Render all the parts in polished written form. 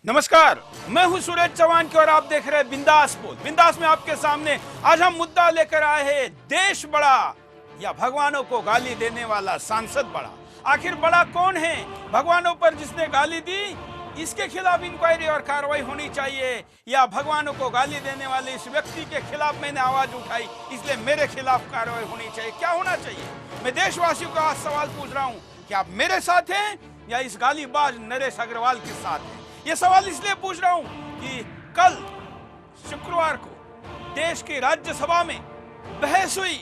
नमस्कार, मैं हूं सुरेश चौहान की और आप देख रहे हैं बिंदास बोल। बिंदास में आपके सामने आज हम मुद्दा लेकर आए हैं, देश बड़ा या भगवानों को गाली देने वाला सांसद बड़ा। आखिर बड़ा कौन है? भगवानों पर जिसने गाली दी, इसके खिलाफ इंक्वायरी और कार्रवाई होनी चाहिए, या भगवानों को गाली देने वाले इस व्यक्ति के खिलाफ मैंने आवाज उठाई इसलिए मेरे खिलाफ कार्रवाई होनी चाहिए? क्या होना चाहिए? मैं देशवासियों का आज सवाल पूछ रहा हूं कि आप मेरे साथ हैं या इस गालीबाज नरेश अग्रवाल के साथ हैं? ये सवाल इसलिए पूछ रहा हूं कि कल शुक्रवार को देश की राज्यसभा में बहस हुई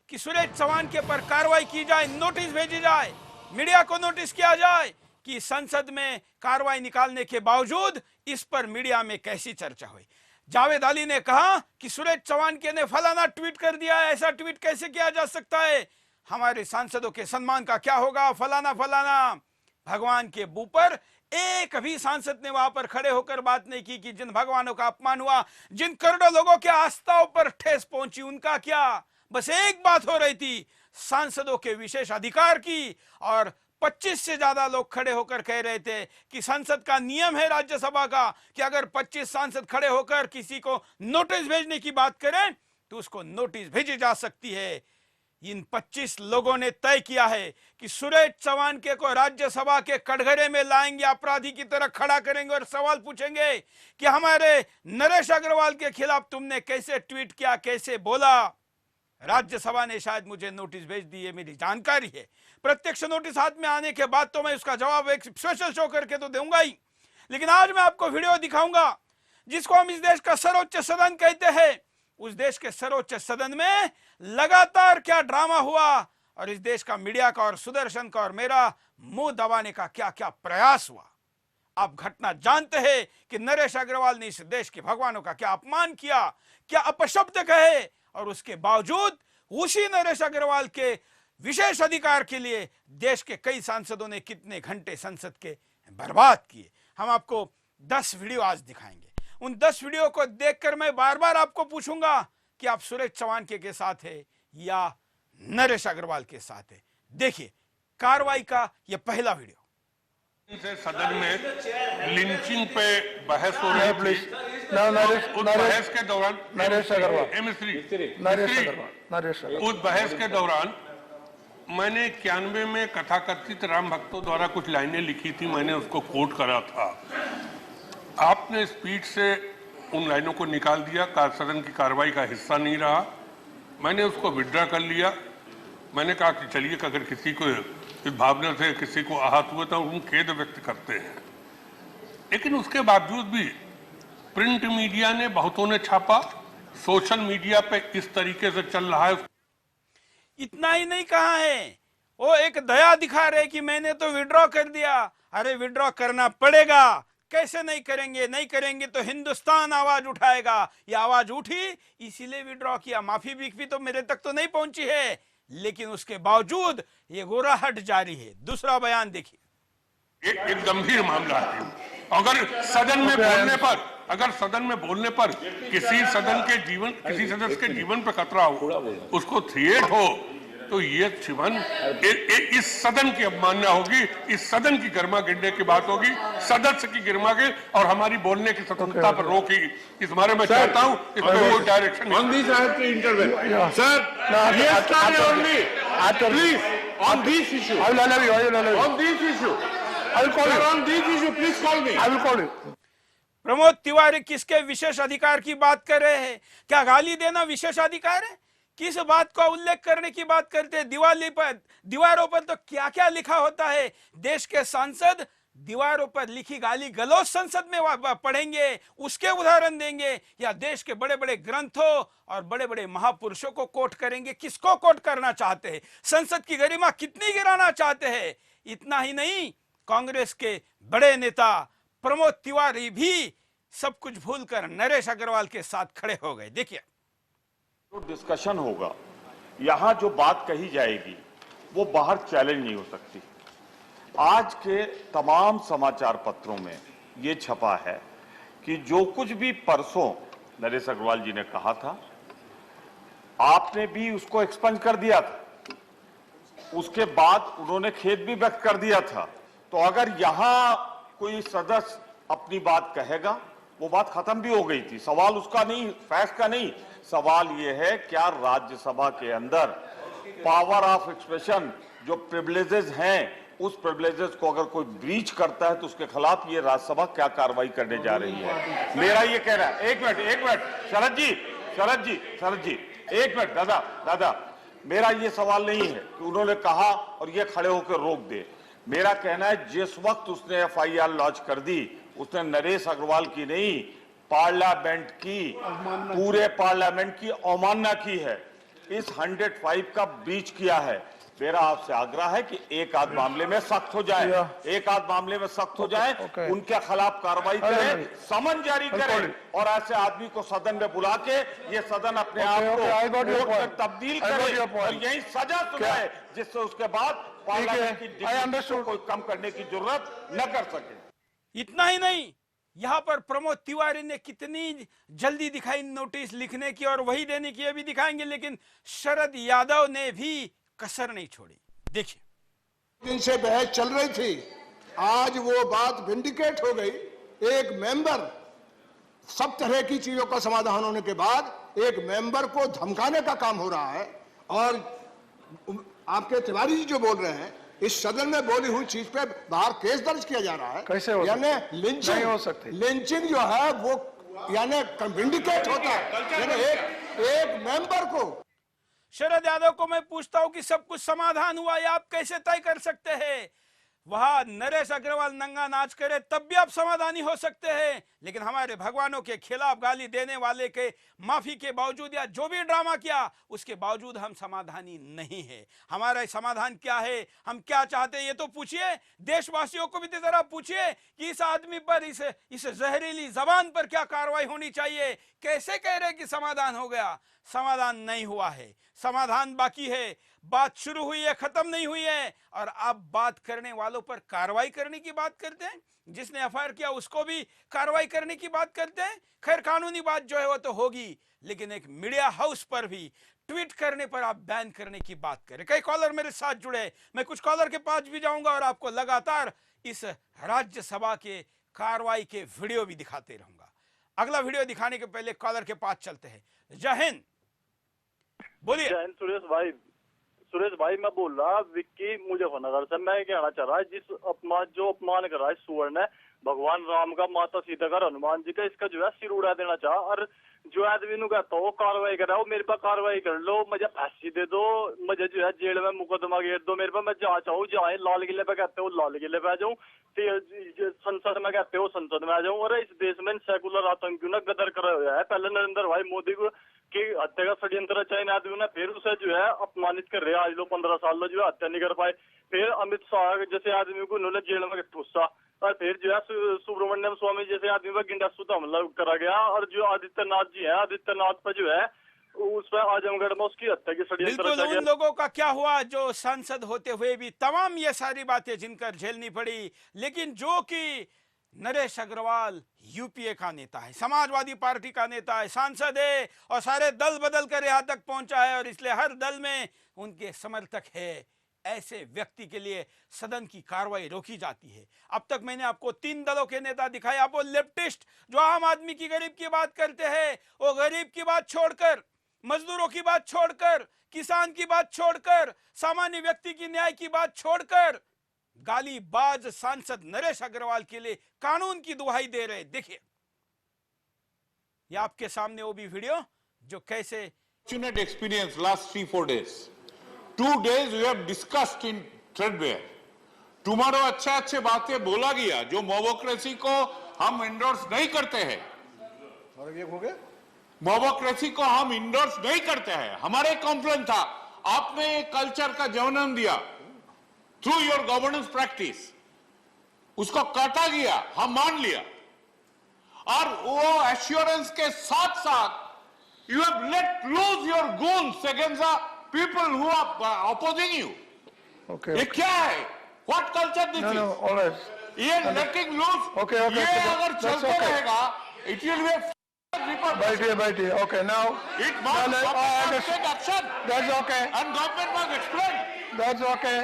कि सुरेश चौहान के पर कार्रवाई की जाए, नोटिस भेजी जाए, मीडिया को नोटिस किया जाए कि संसद में कार्रवाई निकालने के बावजूद इस पर मीडिया में कैसी चर्चा हुई। जावेद अली ने कहा कि सुरेश चौहान के ने फलाना ट्वीट कर दिया है, ऐसा ट्वीट कैसे किया जा सकता है, हमारे सांसदों के सम्मान का क्या होगा, फलाना फलाना। भगवान के मुंह पर एक भी सांसद ने वहां पर खड़े होकर बात नहीं की कि जिन भगवानों का अपमान हुआ, जिन करोड़ों लोगों के आस्थाओं पर ठेस पहुंची, उनका क्या? बस एक बात हो रही थी, सांसदों के विशेष अधिकार की। और 25 से ज्यादा लोग खड़े होकर कह रहे थे कि संसद का नियम है राज्यसभा का कि अगर 25 सांसद खड़े होकर किसी को नोटिस भेजने की बात करें तो उसको नोटिस भेजी जा सकती है। इन 25 लोगों ने तय किया है कि सुरेश चौहान के को राज्यसभा के कटघरे में लाएंगे, अपराधी की तरह खड़ा करेंगे और सवाल पूछेंगे कि हमारे नरेश अग्रवाल के खिलाफ तुमने कैसे ट्वीट किया, कैसे बोला। राज्यसभा ने शायद मुझे नोटिस भेज दी है, मेरी जानकारी है। प्रत्यक्ष नोटिस हाथ में आने के बाद तो मैं उसका जवाब एक स्पेशल शो करके तो दूंगा ही, लेकिन आज मैं आपको वीडियो दिखाऊंगा जिसको हम इस देश का सर्वोच्च सदन कहते हैं। उस देश के सर्वोच्च सदन में लगातार क्या ड्रामा हुआ और इस देश का मीडिया का और सुदर्शन का और मेरा मुंह दबाने का क्या क्या प्रयास हुआ। आप घटना जानते हैं कि नरेश अग्रवाल ने इस देश के भगवानों का क्या अपमान किया, क्या अपशब्द कहे, और उसके बावजूद उसी नरेश अग्रवाल के विशेष अधिकार के लिए देश के कई सांसदों ने कितने घंटे संसद के बर्बाद किए। हम आपको 10 वीडियो आज दिखाएंगे। उन 10 वीडियो को देखकर मैं बार बार आपको पूछूंगा कि आप सुरेश चौहान के साथ है या नरेश अग्रवाल के साथ है। देखिए कार्रवाई का यह पहला वीडियो। से सदन में लिंचिंग पे बहस हो रही थी। उस बहस के दौरान नरेश अग्रवाल उस बहस के दौरान मैंने 91 में कथाकथित राम भक्तों द्वारा कुछ लाइनें लिखी थी, मैंने उसको कोट करा था। आपने स्पीड से उन लाइनों को निकाल दिया, सदन की कार्रवाई का हिस्सा नहीं रहा। मैंने उसको विड्रॉ कर लिया। मैंने कहा कि चलिए अगर किसी को इस भावना से किसी को आहत हुआ तो हम खेद व्यक्त करते हैं। लेकिन उसके बावजूद भी प्रिंट मीडिया ने, बहुतों ने छापा, सोशल मीडिया पे इस तरीके से चल रहा है। इतना ही नहीं कहा है, वो एक दया दिखा रहे कि मैंने तो विड्रॉ कर दिया। अरे विड्रॉ करना पड़ेगा, कैसे नहीं करेंगे? नहीं करेंगे तो हिंदुस्तान आवाज उठाएगा। ये आवाज उठी इसीलिए विड्रॉ किया। माफी भी तो मेरे तक तो नहीं पहुंची है, लेकिन उसके बावजूद ये गोराहट जारी है। दूसरा बयान देखिए। एक गंभीर मामला है। अगर सदन में बोलने पर किसी सदस्य के जीवन पर खतरा हो, उसको थ्रेट हो, तो ये जीवन इस सदन की अवमानना होगी, इस सदन की गर्मा गिरने की बात होगी, सदस्य की गर्मा गिर और हमारी बोलने की स्वतंत्रता पर रोक ही। इस बारे में चाहता हूं इसमें कोई डायरेक्शन प्रमोद तिवारी किसके विशेष अधिकार की बात कर रहे हैं? क्या गाली देना विशेष अधिकार है? किस बात का उल्लेख करने की बात करते हैं? दीवारों पर तो क्या क्या लिखा होता है। देश के सांसद दीवारों पर लिखी गाली गलौज संसद में पढ़ेंगे, उसके उदाहरण देंगे, या देश के बड़े बड़े ग्रंथों और बड़े बड़े महापुरुषों को कोट करेंगे? किसको कोट करना चाहते हैं? संसद की गरिमा कितनी गिराना चाहते हैं? इतना ही नहीं, कांग्रेस के बड़े नेता प्रमोद तिवारी भी सब कुछ भूलकर नरेश अग्रवाल के साथ खड़े हो गए। देखिए, जो डिस्कशन होगा, यहां जो बात कही जाएगी वो बाहर चैलेंज नहीं हो सकती। आज के तमाम समाचार पत्रों में ये छपा है कि जो कुछ भी परसों नरेश अग्रवाल जी ने कहा था, आपने भी उसको एक्सपंज कर दिया था। उसके बाद उन्होंने खेद भी व्यक्त कर दिया था। तो अगर यहां कोई सदस्य अपनी बात कहेगा, वो बात खत्म भी हो गई थी। सवाल उसका नहीं, फैक्ट का नहीं, सवाल ये है क्या राज्यसभा के अंदर पावर ऑफ एक्सप्रेशन जो प्रिविलेजेस हैं, उस प्रिविलेजेस को अगर कोई ब्रीच करता है तो उसके खिलाफ ये राज्यसभा क्या कार्रवाई करने जा रही है। मेरा ये कहना है, एक मिनट शरद जी एक मिनट, दादा मेरा ये सवाल नहीं है कि उन्होंने कहा और ये खड़े होकर रोक दे। मेरा कहना है जिस वक्त उसने एफआईआर लॉन्च कर दी, उसने नरेश अग्रवाल की नहीं, पार्लियामेंट की, पूरे पार्लियामेंट की अवमानना की है, इस 105 का ब्रीच किया है। मेरा आपसे आग्रह है कि एक आध मामले में सख्त हो जाए, उनके खिलाफ कार्रवाई करें, समन जारी करें और ऐसे आदमी को सदन में बुला के ये सदन अपने आप को कोर्ट में तब्दील करे और यही सजा सुनाए, जिससे उसके बाद पार्लियामेंट की डिग्निटी को कोई कम करने की जरूरत न कर सके। इतना ही नहीं, यहाँ पर प्रमोद तिवारी ने कितनी जल्दी दिखाई नोटिस लिखने की और वही देने की, ये भी दिखाएंगे, लेकिन शरद यादव ने भी कसर नहीं छोड़ी। देखिए, दिन से बहस चल रही थी, आज वो बात विंडिकेट हो गई। एक मेंबर, सब तरह की चीजों का समाधान होने के बाद एक मेंबर को धमकाने का काम हो रहा है। और आपके तिवारी जी जो बोल रहे हैं, इस सदन में बोली हुई चीज पे बाहर केस दर्ज किया जा रहा है। कैसे हो यानी लिंचिंग हो सकती, लिंचिंग जो है वो यानी विंडिकेट होता है, यानी एक मेंबर को। शरद यादव को मैं पूछता हूं कि सब कुछ समाधान हुआ, या आप कैसे तय कर सकते हैं? वहां नरेश अग्रवाल नंगा नाच करे तब भी आप समाधानी हो सकते हैं, लेकिन हमारे भगवानों के खिलाफ गाली देने वाले के माफी के बावजूद या जो भी ड्रामा किया उसके बावजूद हम समाधानी नहीं है। हमारा समाधान क्या है, हम क्या चाहते हैं, ये तो पूछिए। देशवासियों को भी जरा पूछिए कि इस आदमी पर, इस जहरीली जबान पर क्या कार्रवाई होनी चाहिए। कैसे कह रहे कि समाधान हो गया? समाधान नहीं हुआ है, समाधान बाकी है। बात शुरू हुई है, खत्म नहीं हुई है, और आप बात करने वालों पर कार्रवाई करने की बात करते हैं। जिसने एफआईआर किया उसको भी कार्रवाई करने की बात करते हैं। खैर, कानूनी बात जो है वो तो होगी, लेकिन एक मीडिया हाउस पर भी ट्वीट करने पर आप बैन करने की बात करें। कई कॉलर मेरे साथ जुड़े, मैं कुछ कॉलर के पास भी जाऊंगा और आपको लगातार इस राज्यसभा के कार्रवाई के वीडियो भी दिखाते रहूंगा। अगला वीडियो दिखाने के पहले कॉलर के पास चलते हैं। जय हिंद, बोलिए। जय हिंद सुरेश भाई, मैं बोल रहा विक्की मुजफ्फरनगर से। मैं कहना चाह रहा है, जो अपमान कर रहा है सुवर्ण है भगवान राम का, माता सीता का, हनुमान जी का, इसका जो है सिर उड़ा देना चाह। और जो आदमी नु कहता हो कार्रवाई करा, वो मेरे पर कार्रवाई कर लो, मुझे फांसी दे दो, मुझे जो है जेल में मुकदमा घेर दो मेरे पर, मैं जहाँ चाहूँ जाए। लाल किले पे कहते हो लाल किले पे आ जाऊँ, संसद में कहते हो संसद में आ जाऊँ। और इस देश में सेकुलर आतंकियों ने गदर करा हुआ है। पहले नरेंद्र भाई मोदी को की हत्या का षड्यंत्र रचा इन आदमियों ने, फिर उसे जो है अपमानित कर रहे हैं। आज लोग 15 साल लो जो है हत्या नहीं कर पाए। फिर अमित शाह जैसे आदमी को उन्होंने जेल में ठुस्सा, और फिर जो है सुब्रमण्यम स्वामी जैसे आदमी पर गिंडासू हमला करा गया। और जो आदित्यनाथ जी है, आदित्यनाथ पर जो है उस पर आजमगढ़ में उसकी हत्या की षड्यंत्र रचा गया। उन लोगों का क्या हुआ जो सांसद होते हुए भी तमाम ये सारी बातें जिनकर झेलनी पड़ी, लेकिन जो कि नरेश अग्रवाल यूपीए का नेता है, समाजवादी पार्टी का नेता है, सांसद है, और सारे दल बदल कर यहाँ तक पहुंचा है, और इसलिए हर दल में उनके समर्थक है। ऐसे व्यक्ति के लिए सदन की कार्रवाई रोकी जाती है। अब तक मैंने आपको 3 दलों के नेता दिखाए। आप वो लेफ्टिस्ट जो आम आदमी की, गरीब की बात करते हैं, वो गरीब की बात छोड़कर, मजदूरों की बात छोड़कर, किसान की बात छोड़कर, सामान्य व्यक्ति की न्याय की बात छोड़कर गालीबाज सांसद नरेश अग्रवाल के लिए कानून की दुहाई दे रहे। देखिए, ये आपके सामने वो भी वीडियो जो कैसे experience last 3-4 days. 2 days we have discussed in threadbare. Tomorrow अच्छे बातें बोला गया जो मोबोक्रेसी को हम इंडोर्स नहीं करते हैं। मोबोक्रेसी को हम इंडोर्स नहीं करते हैं। हमारे कंप्लेंट था, आपने कल्चर का जन्म दिया थ्रू योर गवर्नेंस प्रैक्टिस, उसको काटा गया, हम मान लिया। और वो एश्योरेंस के साथ साथ you have let loose your goons against the people who are opposing you. ये क्या है? What culture this is? ये लेटिंग लूज, ये अगर चलते रहेगा इट विल बी बैठिए। Okay, now it must take action. That's okay. And government must explain. That's okay.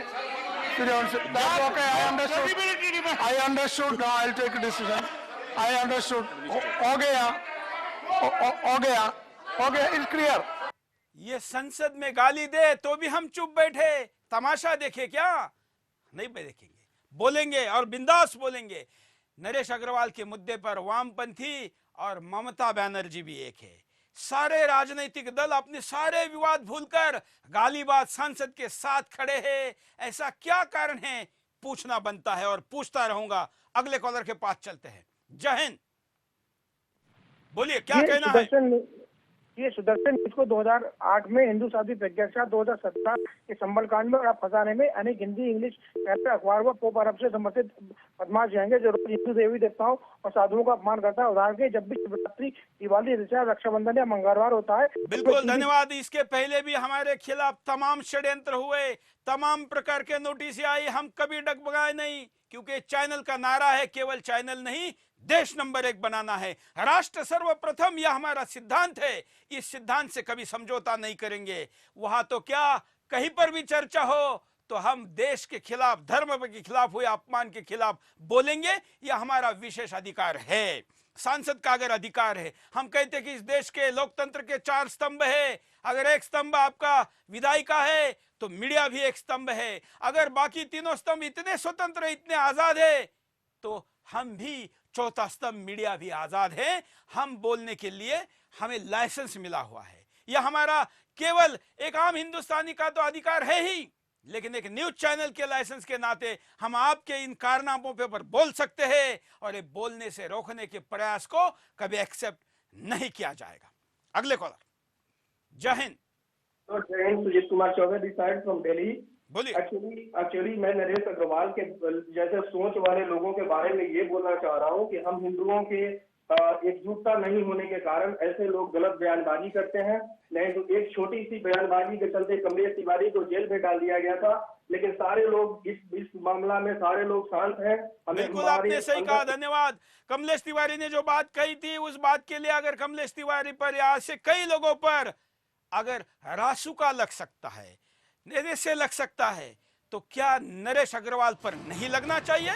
That's okay. I understood. Credibility remains. I understood. Now I'll take a decision. I understood, हो गया, हो गया, it's clear. ये संसद में गाली दे तो भी हम चुप बैठे, तमाशा देखे क्या? नहीं देखेंगे, बोलेंगे और बिंदास बोलेंगे। नरेश अग्रवाल के मुद्दे पर वामपंथी और ममता बनर्जी भी एक है। सारे राजनीतिक दल अपने सारे विवाद भूलकर गालीबाज सांसद के साथ खड़े हैं। ऐसा क्या कारण है, पूछना बनता है और पूछता रहूंगा। अगले कॉलर के पास चलते हैं। जय हिंद, बोलिए क्या कहना है? ये सुदर्शन इसको 2008 में हिंदू साथी प्रज्ञा शाह, 2017 के संबल कांड में और फंसाने में अनेक हिंदी इंग्लिश कहते अखबार व पोप अरब से समर्थित बदमाश जाएंगे जो रोज हिंदू देवी देवताओं और साधुओं का अपमान करता है। उदाहरण के जब भी शिवरात्रि, दिवाली, रक्षाबंधन या मंगलवार होता है। बिल्कुल धन्यवाद। इसके पहले भी हमारे खिलाफ तमाम षड्यंत्र हुए, तमाम प्रकार के नोटिस आई, हम कभी डगमगाए नहीं, क्योंकि चैनल का नारा है केवल चैनल नहीं, देश नंबर 1 बनाना है, राष्ट्र सर्वप्रथम, यह हमारा सिद्धांत है। इस सिद्धांत से कभी समझौता नहीं करेंगे। वहां तो क्या कहीं पर भी चर्चा हो तो हम देश के खिलाफ, धर्म के खिलाफ हुए अपमान के खिलाफ बोलेंगे। यह हमारा विशेष अधिकार है, सांसद का अगर अधिकार है। हम कहते हैं कि इस देश के लोकतंत्र के 4 स्तंभ है। अगर एक स्तंभ आपका विधायी का है तो मीडिया भी एक स्तंभ है। अगर बाकी तीनों स्तंभ इतने स्वतंत्र, इतने आजाद है, तो हम भी चौथा स्तंभ मीडिया भी आजाद है। हम बोलने के लिए हमें लाइसेंस मिला हुआ है। यह हमारा केवल एक आम हिंदुस्तानी का तो अधिकार है ही, लेकिन एक न्यूज चैनल के लाइसेंस के नाते हम आपके इन कारनामों पर बोल सकते हैं और ये बोलने से रोकने के प्रयास को कभी एक्सेप्ट नहीं किया जाएगा। अगले कॉलर। जय हिंद। जय Hind, Sujeet Kumar Choubey this side from Delhi. बोलिए। एक्चुअली मैं नरेश अग्रवाल के जैसे सोच वाले लोगों के बारे में ये बोलना चाह रहा हूँ कि हम हिंदुओं के एकजुटता नहीं होने के कारण ऐसे लोग गलत बयानबाजी करते हैं। नहीं तो एक छोटी सी बयानबाजी के चलते कमलेश तिवारी को जेल में डाल दिया गया था, लेकिन सारे लोग इस मामला में सारे लोग शांत हैं। बिल्कुल आपने सही कहा, धन्यवाद। कमलेश तिवारी ने जो बात कही थी, उस बात के लिए अगर कमलेश तिवारी पर या से कई लोगों पर अगर रासुका लग सकता है, से लग सकता है, तो क्या नरेश अग्रवाल पर नहीं लगना चाहिए?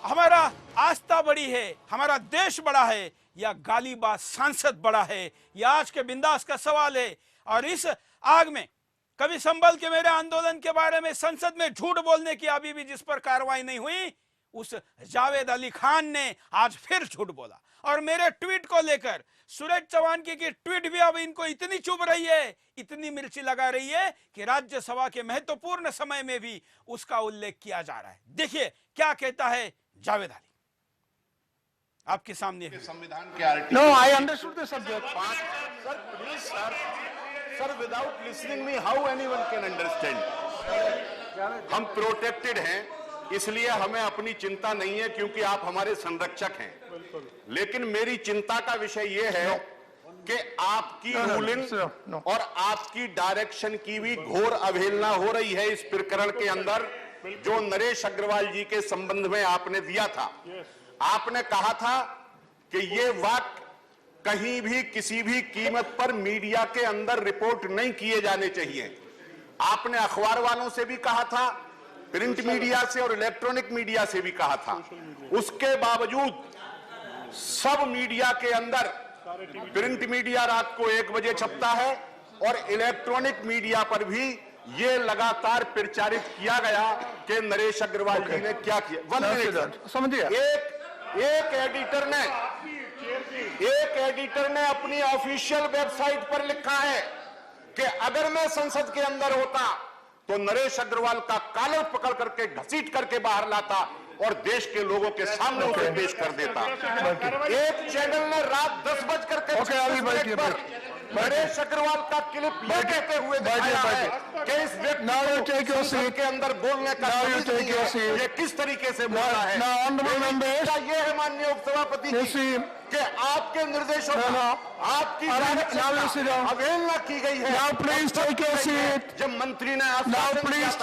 हमारा आस्था बड़ी है, हमारा देश बड़ा है, या गालीबाज सांसद बड़ा है? यह आज के बिंदास का सवाल है। और इस आग में कभी संभल के मेरे आंदोलन के बारे में संसद में झूठ बोलने की अभी भी जिस पर कार्रवाई नहीं हुई, उस जावेद अली खान ने आज फिर झूठ बोला। और मेरे ट्वीट को लेकर सुरेश चौहान की ट्वीट भी अब इनको इतनी चुभ रही है, इतनी मिर्ची लगा रही है कि राज्यसभा के महत्वपूर्ण समय में भी उसका उल्लेख किया जा रहा है। देखिए क्या कहता है जावेद अली, आपके सामने है। संविधान के article. No, I understood the subject. Sir please sir without listening me how anyone can understand. हम प्रोटेक्टेड हैं, इसलिए हमें अपनी चिंता नहीं है क्योंकि आप हमारे संरक्षक हैं। लेकिन मेरी चिंता का विषय यह है कि आपकी रूलिंग और आपकी डायरेक्शन की भी घोर अवहेलना हो रही है इस प्रकरण के अंदर, जो नरेश अग्रवाल जी के संबंध में आपने दिया था। आपने कहा था कि ये वाक्य कहीं भी किसी भी कीमत पर मीडिया के अंदर रिपोर्ट नहीं किए जाने चाहिए। आपने अखबार वालों से भी कहा था, प्रिंट मीडिया से और इलेक्ट्रॉनिक मीडिया से भी कहा था। उसके बावजूद सब मीडिया के अंदर, प्रिंट मीडिया रात को 1 बजे छपता है और इलेक्ट्रॉनिक मीडिया पर भी ये लगातार प्रचारित किया गया कि नरेश अग्रवाल जी ने क्या किया। समझिए, एक एडिटर ने अपनी ऑफिशियल वेबसाइट पर लिखा है कि अगर मैं संसद के अंदर होता तो नरेश अग्रवाल का कॉलर पकड़ करके घसीट करके बाहर लाता और देश के लोगों के सामने उसे पेश कर देता। एक चैनल ने रात 10:56 पर नरेश अग्रवाल का क्लिप ये कहते हुए दिखाया है कि इस व्यक्ति को के अंदर बोलने का ये किस तरीके से बोल रहा है। ये है माननीय उपसभापति जी कि आपके निर्देशों आपकी अवहेलना की गई है। Now please take your seat. जब मंत्री ने Now please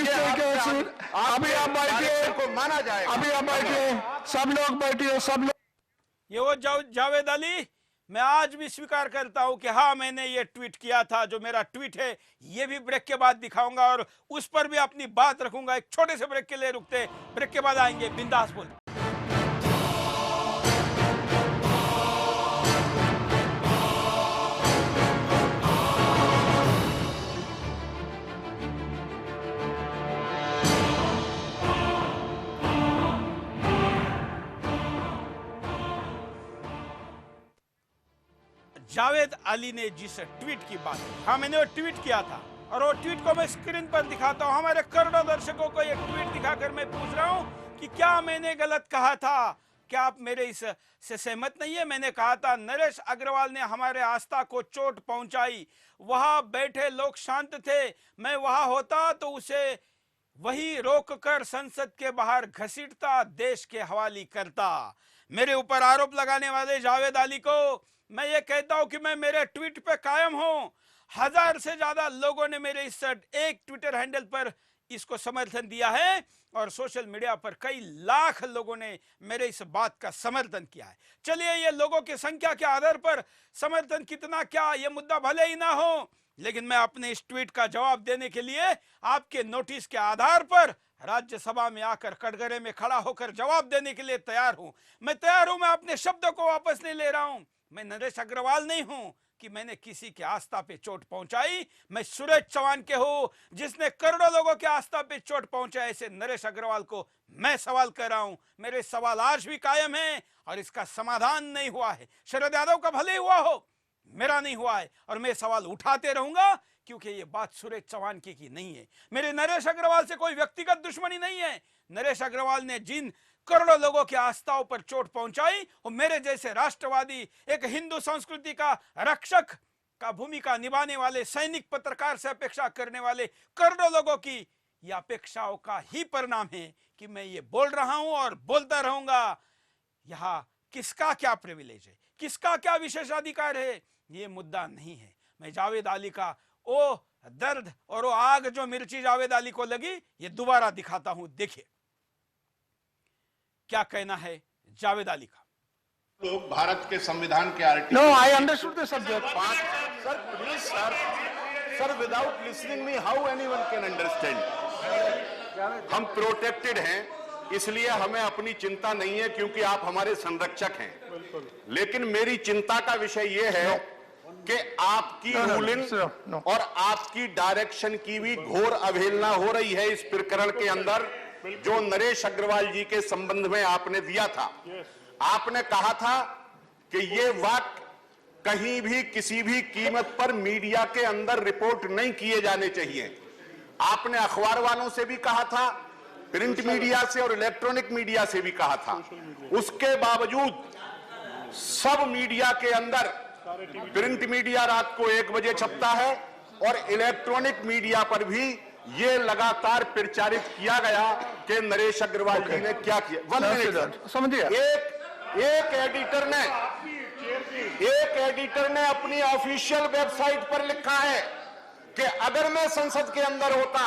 take your seat. अभी आप बैठिए, को माना जाएगा। अभी आप बैठिए, सब लोग बैठिए, सब लोग। ये वो जावेद अली, मैं आज भी स्वीकार करता हूं कि हाँ मैंने ये ट्वीट किया था। जो मेरा ट्वीट है ये भी ब्रेक के बाद दिखाऊंगा और उस पर भी अपनी बात रखूंगा। एक छोटे से ब्रेक के लिए रुकते, ब्रेक के बाद आएंगे। बिंदास बोल। जावेद अली ने जिस ट्वीट की बात की, हाँ मैंने वो ट्वीट किया था और वो ट्वीट को मैं स्क्रीन पर दिखाता हूं। हमारे करोड़ों दर्शकों को एक ट्वीट दिखाकर मैं पूछ रहा हूं कि क्या मैंने गलत कहा था, क्या आप मेरे इस से सहमत नहीं है? मैंने कहा था नरेश अग्रवाल ने हमारे आस्था को चोट पहुंचाई, वहां बैठे लोग शांत थे, मैं वहां होता तो उसे वही रोककर संसद के बाहर घसीटता, देश के हवाले करता। मेरे ऊपर आरोप लगाने वाले जावेद अली को मैं ये कहता हूं कि मैं मेरे ट्वीट पे कायम हूं। 1000 से ज्यादा लोगों ने मेरे इस एक ट्विटर हैंडल पर इसको समर्थन दिया है और सोशल मीडिया पर कई लाख लोगों ने मेरे इस बात का समर्थन किया है। चलिए, ये लोगों की संख्या के आधार पर समर्थन कितना क्या, ये मुद्दा भले ही ना हो, लेकिन मैं अपने इस ट्वीट का जवाब देने के लिए आपके नोटिस के आधार पर राज्यसभा में आकर कटघरे में खड़ा होकर जवाब देने के लिए तैयार हूं। मैं तैयार हूं, मैं अपने शब्दों को वापस नहीं ले रहा हूं। मैं नरेश अग्रवाल नहीं हूं कि मैंने किसी के आस्था पे चोट पहुंचाई। मैं सूरज चौहान के हूं जिसने करोड़ों लोगों के आस्था पे चोट पहुंचाई। ऐसे नरेश अग्रवाल को मैं सवाल कर रहा हूं। मेरे सवाल आज भी कायम हैं और इसका समाधान नहीं हुआ है। शरद यादव का भले हुआ हो, मेरा नहीं हुआ है और मैं सवाल उठाते रहूंगा क्योंकि ये बात सूरज चौहान की नहीं है। मेरे नरेश अग्रवाल से कोई व्यक्तिगत दुश्मनी नहीं है। नरेश अग्रवाल ने जिन करोड़ों लोगों की आस्थाओं पर चोट पहुंचाई, वो मेरे जैसे राष्ट्रवादी, एक हिंदू संस्कृति का रक्षक का भूमिका निभाने वाले सैनिक, पत्रकार से अपेक्षा करने वाले करोड़ों लोगों की ये अपेक्षाओं का ही परिणाम है कि मैं ये बोल रहा हूं और बोलता रहूंगा। यहां किसका क्या प्रिविलेज है, किसका क्या विशेषाधिकार है, ये मुद्दा नहीं है। मैं जावेद अली का ओ दर्द और वो आग जो मिर्ची जावेद अली को लगी, ये दोबारा दिखाता हूं। देखिए क्या कहना है जावेद अली का। लोग भारत के संविधान के article No, I understood the subject. Sir please sir without listening me how anyone can understand. हम प्रोटेक्टेड हैं, इसलिए हमें अपनी चिंता नहीं है क्योंकि आप हमारे संरक्षक हैं। लेकिन मेरी चिंता का विषय यह है कि आपकी रूलिंग और आपकी डायरेक्शन की भी घोर अवहेलना हो रही है इस प्रकरण के अंदर जो नरेश अग्रवाल जी के संबंध में आपने दिया था। आपने कहा था कि ये वाक्य कहीं भी किसी भी कीमत पर मीडिया के अंदर रिपोर्ट नहीं किए जाने चाहिए। आपने अखबार वालों से भी कहा था, प्रिंट मीडिया से और इलेक्ट्रॉनिक मीडिया से भी कहा था। उसके बावजूद सब मीडिया के अंदर, प्रिंट मीडिया रात को 1 बजे छपता है और इलेक्ट्रॉनिक मीडिया पर भी ये लगातार प्रचारित किया गया कि नरेश अग्रवाल जी ने क्या किया। समझिए, एक एडिटर ने अपनी ऑफिशियल वेबसाइट पर लिखा है कि अगर मैं संसद के अंदर होता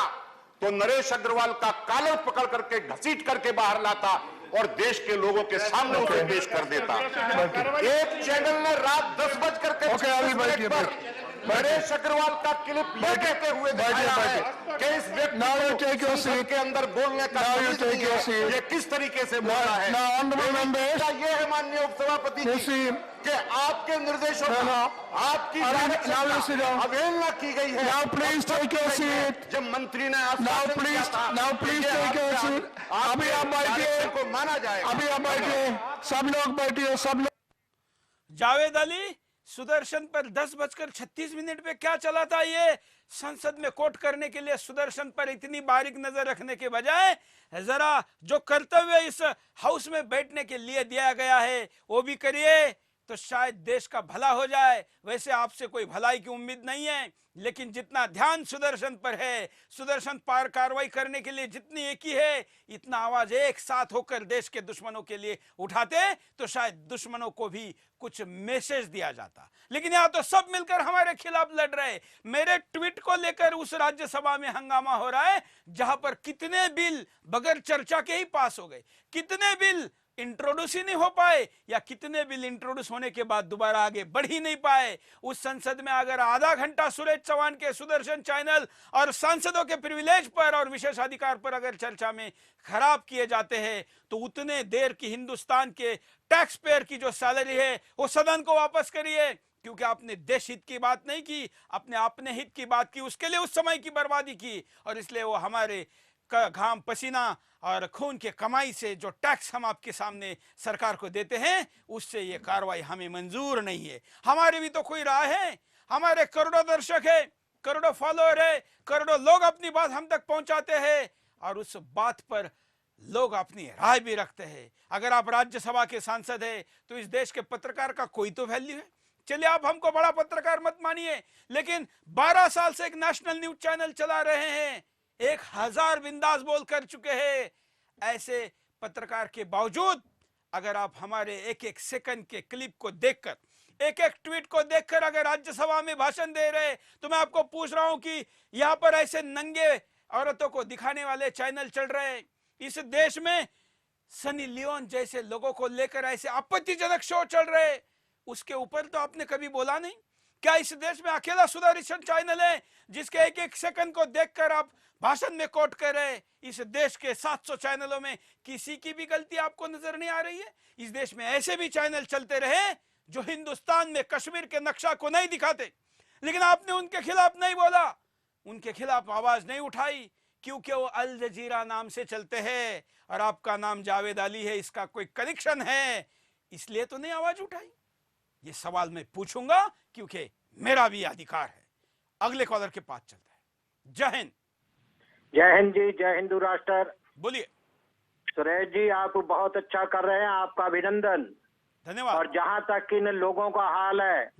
तो नरेश अग्रवाल का कॉलर पकड़ करके घसीट करके बाहर लाता और देश के लोगों के सामने उसे पेश कर देता। एक चैनल ने रात 10:06 पर नरेश अग्रवाल का क्लिप ये कहते हुए दिखाया है कि इस व्यक्ति को संसद के अंदर बोलने का ये किस तरीके से बोल रहा है। ये है माननीय उपसभापति जी कि आपके निर्देशों आपकी अवहेलना की गई है। जब मंत्री ने अभी आप बैठिए, को माना जाए। अभी आप बैठिए, सब लोग बैठिए, सब लोग। जावेद अली, सुदर्शन पर 10:36 पे क्या चला था? ये संसद में कोट करने के लिए सुदर्शन पर इतनी बारीक नजर रखने के बजाय जरा जो कर्तव्य इस हाउस में बैठने के लिए दिया गया है वो भी करिए तो शायद देश का भला हो जाए। वैसे आपसे कोई भलाई की उम्मीद नहीं है, लेकिन जितना ध्यान सुदर्शन पर है, सुदर्शन पार कार्रवाई करने के लिए जितनी एक ही है, इतना आवाज एक साथ होकर देश के दुश्मनों के लिए उठाते तो शायद दुश्मनों को भी कुछ मैसेज दिया जाता। लेकिन यहां तो सब मिलकर हमारे खिलाफ लड़ रहे। मेरे ट्वीट को लेकर उस राज्यसभा में हंगामा हो रहा है जहां पर कितने बिल बगैर चर्चा के ही पास हो गए, कितने बिल इंट्रोड्यूस ही नहीं हो पाए, या कितने बिल इंट्रोड्यूस होने के बाद दोबारा आगे बढ़ ही नहीं पाए। उस संसद में अगर आधा घंटा सुरेश चौहान के सुदर्शन चैनल और सांसदों के प्रिविलेज पर और विशेषाधिकार पर अगर चर्चा में खराब किए जाते हैं तो उतने देर की हिंदुस्तान के टैक्स पेयर की जो सैलरी है वो सदन को वापस करिए, क्योंकि आपने देश हित की बात नहीं की, अपने हित की बात की, उसके लिए उस समय की बर्बादी की और इसलिए वो हमारे घाम पसीना और खून के कमाई से जो टैक्स हम आपके सामने सरकार को देते हैं, उससे ये कार्रवाई हमें मंजूर नहीं है। हमारी भी तो कोई राय है, हमारे करोड़ों दर्शक है, करोड़ों फॉलोअर है, करोड़ों लोग अपनी बात हम तक पहुंचाते हैं और उस बात पर लोग अपनी राय भी रखते हैं। अगर आप राज्यसभा के सांसद हैं तो इस देश के पत्रकार का कोई तो वैल्यू है। चलिए, आप हमको बड़ा पत्रकार मत मानिए, लेकिन 12 साल से एक नेशनल न्यूज चैनल चला रहे हैं, 1000 बिंदास बोल कर चुके हैं। ऐसे पत्रकार के बावजूद अगर आप हमारे एक एक सेकंड के क्लिप को देखकर, एक एक ट्वीट को देखकर अगर राज्यसभा में भाषण दे रहे, तो मैं आपको पूछ रहा हूं कि यहां पर ऐसे नंगे औरतों को दिखाने वाले चैनल चल रहे हैं। इस देश में सनी लियोन जैसे लोगों को लेकर ऐसे आपत्तिजनक शो चल रहे, उसके ऊपर तो आपने कभी बोला नहीं। क्या इस देश में अकेला सुदर्शन चैनल है जिसके एक एक सेकंड को देखकर आप भाषण में कोट कर रहे? इस देश के 700 चैनलों में किसी की भी गलती आपको नजर नहीं आ रही है? इस देश में ऐसे भी चैनल चलते रहे जो हिंदुस्तान में कश्मीर के नक्शा को नहीं दिखाते, लेकिन आपने उनके खिलाफ नहीं बोला, उनके खिलाफ आवाज नहीं उठाई, क्योंकि वो अल जजीरा नाम से चलते हैं और आपका नाम जावेद अली है, इसका कोई कनेक्शन है, इसलिए तो नहीं आवाज उठाई। ये सवाल मैं पूछूंगा क्योंकि मेरा भी अधिकार है। अगले कॉलर के पास चलता है। जय हिंद। जय हिंद जी, जय हिंदू राष्ट्र। बोलिए। सुरेश जी, आप बहुत अच्छा कर रहे हैं, आपका अभिनंदन। धन्यवाद। और जहां तक इन लोगों का हाल है,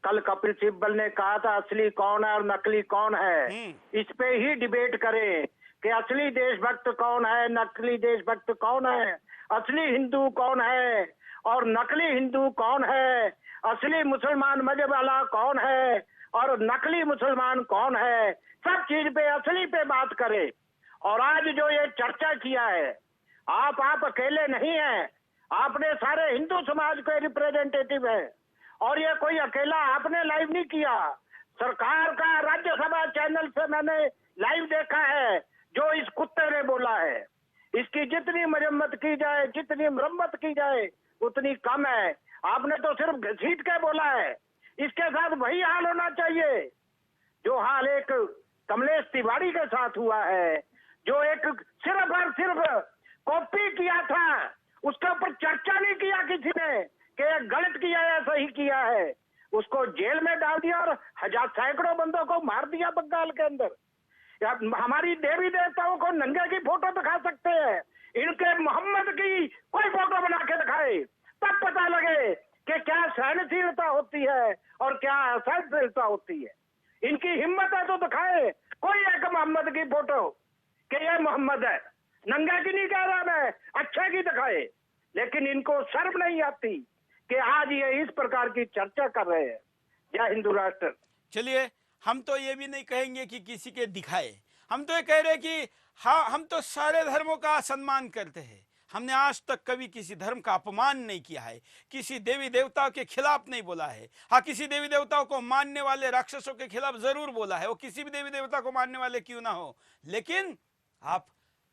कल कपिल सिब्बल ने कहा था असली कौन है और नकली कौन है, इस पे ही डिबेट करें कि असली देशभक्त कौन है, नकली देशभक्त कौन है, असली हिंदू कौन है और नकली हिंदू कौन है, असली मुसलमान मजहब वाला कौन है और नकली मुसलमान कौन है। सब चीज पे असली पे बात करें। और आज जो ये चर्चा किया है, आप अकेले नहीं हैं, आपने सारे हिंदू समाज के रिप्रेजेंटेटिव है और ये कोई अकेला आपने लाइव नहीं किया, सरकार का राज्यसभा चैनल से मैंने लाइव देखा है जो इस कुत्ते ने बोला है। इसकी जितनी मरम्मत की जाए, जितनी मरम्मत की जाए उतनी कम है। आपने तो सिर्फ घसीट के बोला है। इसके साथ वही हाल होना चाहिए जो हाल एक कमलेश तिवारी के साथ हुआ है, जो एक सिर्फ और सिर्फ कॉपी किया था, उसके ऊपर चर्चा नहीं किया किसी ने कि गलत किया है, सही किया है। उसको जेल में डाल दिया और सैकड़ों बंदों को मार दिया बंगाल के अंदर। हमारी देवी देवताओं को नंगे की फोटो दिखा सकते हैं, इनके मोहम्मद की कोई फोटो बना के दिखाए, तब पता लगे कि क्या सहनशीलता होती है और क्या असहनशीलता होती है। इनकी हिम्मत है तो दिखाए कोई एक मोहम्मद की फोटो कि ये मोहम्मद है। नंगा की नहीं कह रहा मैं, अच्छा की दिखाए। लेकिन इनको शर्म नहीं आती कि आज ये इस प्रकार की चर्चा कर रहे हैं। जय हिंदू राष्ट्र। चलिए, हम तो ये भी नहीं कहेंगे कि किसी के दिखाए, हम तो ये कह रहे हैं कि हाँ, हम तो सारे धर्मों का सम्मान करते हैं। हमने आज तक कभी किसी धर्म का अपमान नहीं किया है, किसी देवी देवताओं के खिलाफ नहीं बोला है। हाँ, किसी देवी देवताओं को मानने वाले राक्षसों के खिलाफ जरूर बोला है, वो किसी भी देवी देवता को मानने वाले क्यों ना हो। लेकिन आप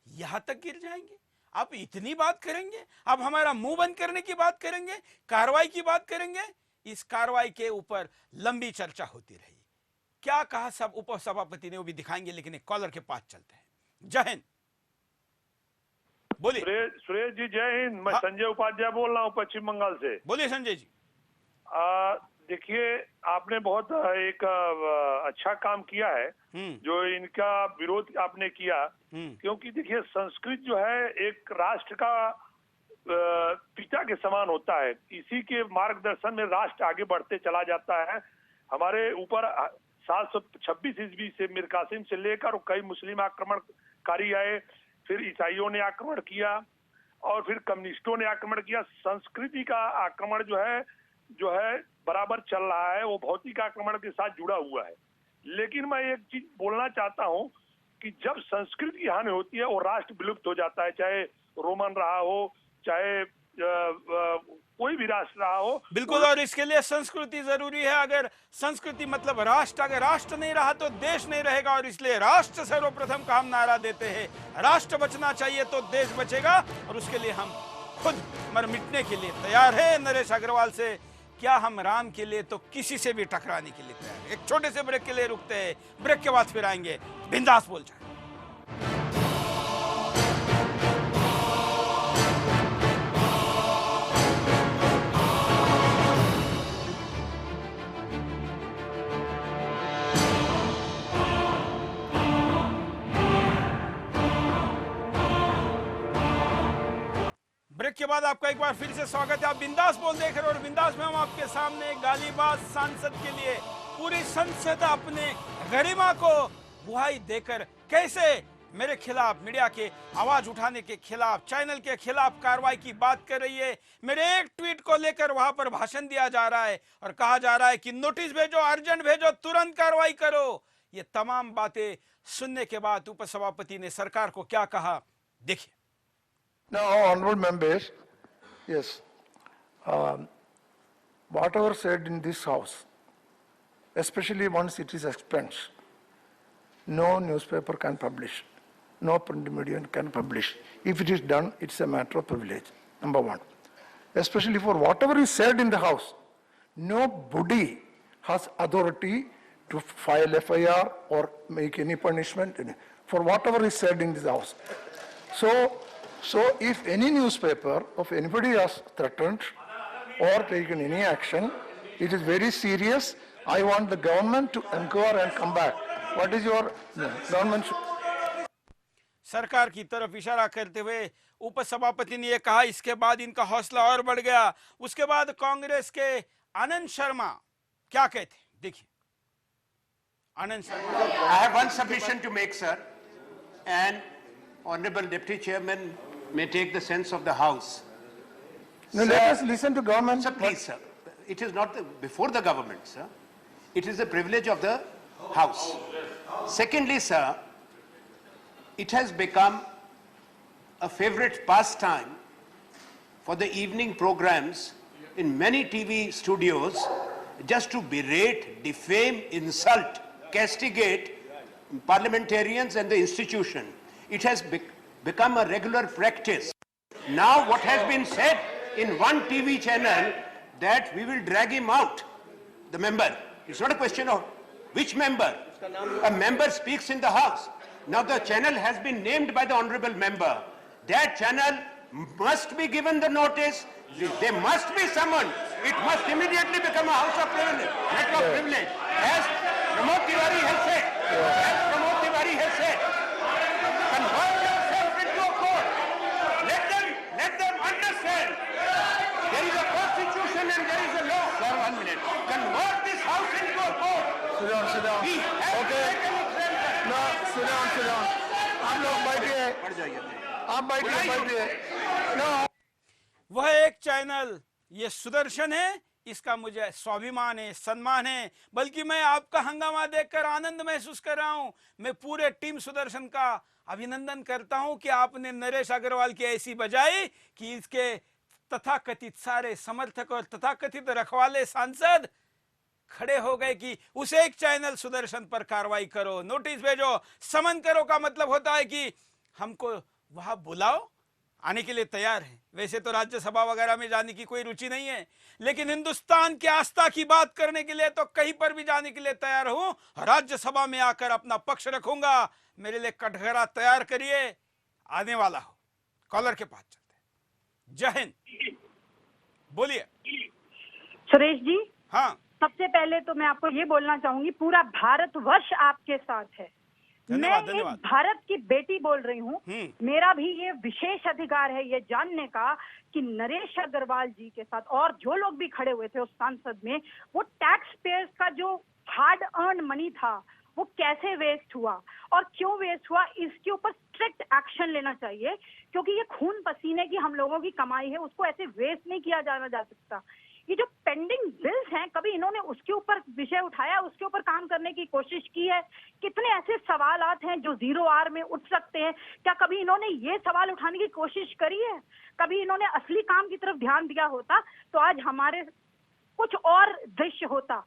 यहां तक गिर जाएंगे, आप इतनी बात करेंगे, आप हमारा मुंह बंद करने की बात करेंगे, कार्रवाई की बात करेंगे। इस कार्रवाई के ऊपर लंबी चर्चा होती रही। क्या कहा सब उपसभापति ने वो भी दिखाएंगे, लेकिन एक कॉलर के पास चलते हैं। जय हिंद। बोलिए। सुरेश जी जय हिंद। मैं संजय उपाध्याय बोल रहा हूँ पश्चिम बंगाल से। बोलिए संजय जी। देखिए, आपने बहुत एक अच्छा काम किया है जो इनका विरोध आपने किया, क्योंकि देखिए संस्कृत जो है एक राष्ट्र का पिता के समान होता है। इसी के मार्गदर्शन में राष्ट्र आगे बढ़ते चला जाता है। हमारे ऊपर 726 ईस्वी से मीर कासिम से लेकर कई मुस्लिम आक्रमणकारी आए, फिर ईसाइयों ने आक्रमण किया और फिर कम्युनिस्टों ने आक्रमण किया। संस्कृति का आक्रमण जो है बराबर चल रहा है, वो भौतिक आक्रमण के साथ जुड़ा हुआ है। लेकिन मैं एक चीज बोलना चाहता हूं कि जब संस्कृति की हानि होती है वो राष्ट्र विलुप्त हो जाता है, चाहे रोमन रहा हो, चाहे कोई भी राष्ट्र रहा हो। बिल्कुल, और इसके लिए संस्कृति जरूरी है। अगर संस्कृति मतलब राष्ट्र, अगर राष्ट्र नहीं रहा तो देश नहीं रहेगा, और इसलिए राष्ट्र सर्वप्रथम का हम नारा देते हैं। राष्ट्र बचना चाहिए तो देश बचेगा, और उसके लिए हम खुद मर मिटने के लिए तैयार है। नरेश अग्रवाल से क्या हम राम के लिए तो किसी से भी टकराने के लिए तैयार है। एक छोटे से ब्रेक के लिए रुकते हैं, ब्रेक के बाद फिर आएंगे। बिंदास बोल जाए। आपका एक बार फिर से स्वागत है। आप बिंदास बोल देख रहे हो और बिंदास में हम आपके सामने गालीबाज सांसद के लिए पूरी संसद अपने गरिमा को बुहाई देकर कैसे मेरे खिलाफ, मीडिया के आवाज उठाने के खिलाफ, चैनल के खिलाफ कार्रवाई की बात कर रही है। मेरे एक ट्वीट को लेकर वहां पर भाषण दिया जा रहा है और कहा जा रहा है कि नोटिस भेजो, अर्जेंट भेजो, तुरंत कार्रवाई करो। ये तमाम बातें सुनने के बाद उपसभापति ने सरकार को क्या कहा, देखिए। Now, honorable members, yes, whatever said in this house, especially once it is expensed, no newspaper can publish, no print media can publish. If it is done, it's a matter of privilege, number one. Especially for whatever is said in the house, nobody has authority to file FIR or make any punishment for whatever is said in this house. So if any newspaper of anybody has threatened or taken any action, it is very serious. I want the government to inquire and come back. What is your government? सरकार की तरफ इशारा करते हुए उपसभापति ने यह कहा। इसके बाद इनका हौसला और बढ़ गया। उसके बाद कांग्रेस के आनंद शर्मा क्या कहते, देखिए। Anand Sharma, I have one submission to make, sir, and honorable deputy chairman may take the sense of the house. No, let us listen to government. Sir, please, sir. It is not before the government, sir. It is the privilege of the house. Secondly, sir, it has become a favorite pastime for the evening programs in many TV studios just to berate, defame, insult, castigate parliamentarians and the institution. It has become a regular practice. Now what has been said in one TV channel that we will drag him out, the member. It's not a question of which member. A member speaks in the house. Now the channel has been named by the honorable member. That channel must be given the notice. They must be summoned. It must immediately become a house of privilege, matter of privilege. As Pramod Tiwari has said, convert yourself into a court. Let them understand. There is a constitution and there is a law. Sir, 1 minute. Convert this house into a court. Sit down. We have Okay. taken exemption. No, sit down. आप लोग बैठिए। बढ़ जाइए। आप बैठिए। No. वह एक channel, ये सुदर्शन है, इसका मुझे स्वाभिमान है, सम्मान है, बल्कि मैं आपका हंगामा देखकर आनंद महसूस कर रहा हूं। मैं पूरे टीम सुदर्शन का अभिनंदन करता हूं कि आपने नरेश अग्रवाल की ऐसी बजाई कि इसके तथाकथित सारे समर्थक और तथाकथित रखवाले सांसद खड़े हो गए कि उस एक चैनल सुदर्शन पर कार्रवाई करो, नोटिस भेजो, समन करो। का मतलब होता है कि हमको वहां बुलाओ, आने के लिए तैयार है। वैसे तो राज्यसभा वगैरह में जाने की कोई रुचि नहीं है, लेकिन हिंदुस्तान की आस्था की बात करने के लिए तो कहीं पर भी जाने के लिए तैयार हूं। राज्यसभा में आकर अपना पक्ष रखूंगा। मेरे लिए कटघरा तैयार करिए, आने वाला हो। कॉलर के पास चलते हैं। जय हिंद, बोलिए। सुरेश जी, हाँ, सबसे पहले तो मैं आपको ये बोलना चाहूंगी, पूरा भारतवर्ष आपके साथ है। मैं एक भारत की बेटी बोल रही हूँ। मेरा भी ये विशेष अधिकार है ये जानने का कि नरेश अग्रवाल जी के साथ और जो लोग भी खड़े हुए थे उस सांसद में, वो टैक्स पेयर्स का जो हार्ड अर्न मनी था वो कैसे वेस्ट हुआ और क्यों वेस्ट हुआ, इसके ऊपर स्ट्रिक्ट एक्शन लेना चाहिए। क्योंकि ये खून पसीने की हम लोगों की कमाई है, उसको ऐसे वेस्ट नहीं किया जाना जा सकता। ये जो पेंडिंग बिल्स हैं, कभी इन्होंने उसके ऊपर विषय उठाया, उसके ऊपर काम करने की कोशिश की है? कितने ऐसे सवालात हैं जो 0 आवर में उठ सकते हैं? क्या कभी इन्होंने ये सवाल उठाने की कोशिश करी है? कभी इन्होंने असली काम की तरफ ध्यान दिया होता तो आज हमारे कुछ और दृश्य होता।